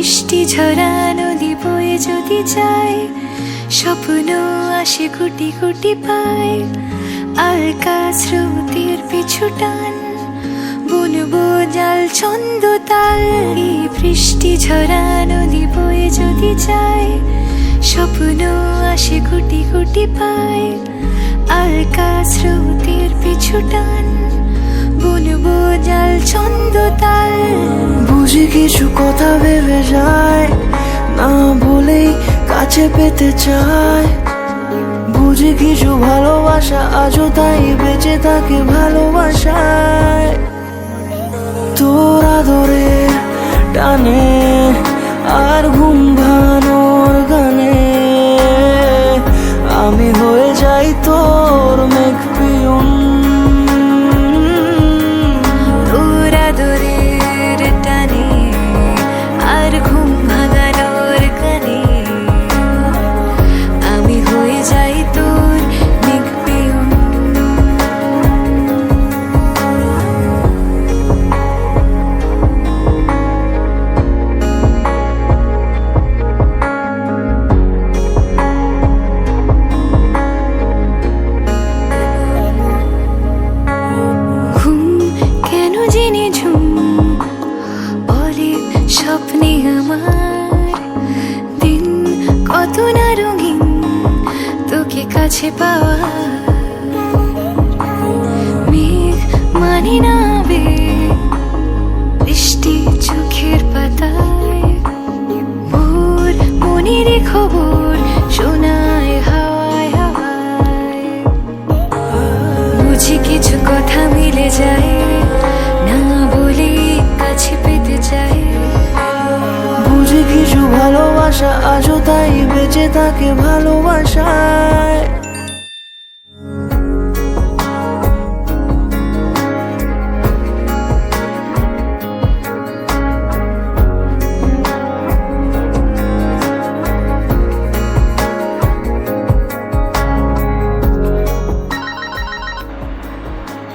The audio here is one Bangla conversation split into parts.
বৃষ্টি ঝরা নদী বয়ে যদি যায়, স্বপ্ন আসে কোটি কোটি পায়। আলকা স্রোতের পিছু টান, বুনবো জাল ছন্দ তাল। এই বৃষ্টি ঝরা নদী বয়ে যদি যায়, স্বপ্ন আসে কোটি কোটি পায়। আলকা স্রোতের পিছু টান, বুনবো জাল ছন্দ তাল। বুঝি কিছু কথা ভেবে যায়, না বলেই কাছে পেতে চায়। বুঝি কিছু ভালোবাসা আজও তাই বেঁচে থাকে ভালোবাসায়। তোর আদরে টানে আর ঘুম ভাঙানোর গানে, আমি হয়ে যাই তোর মেঘ পিয়ন। তোর আদরের টানে আর ঘুম ভাঙানোর গানে, আমি হয়ে যাই তোর মেঘ পিয়ন। ঘুম কেন জেনে ঝুম বলে স্বপ্নে আমার, দিন কত না রঙিন তোকে কাছে পাওয়া। মেঘ মানে না আবেগ, বৃষ্টি চোখের পাতায়। ভোর মনের খবর শোনায় হাওয়ায় হাওয়ায়। বুঝি কিছু কথা মিলে যায়, না বলে কাছে পেতে চাই। বুঝি কিছু ভালোবাসা আজও তাই বেঁচে থাকে ভালোবাসায়।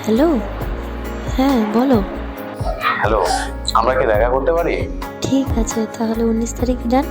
হ্যালো, হ্যাঁ বলো। হ্যালো, আমরা কি দেখা করতে পারি? ঠিক আছে, তাহলে 19 তারিখে ডান।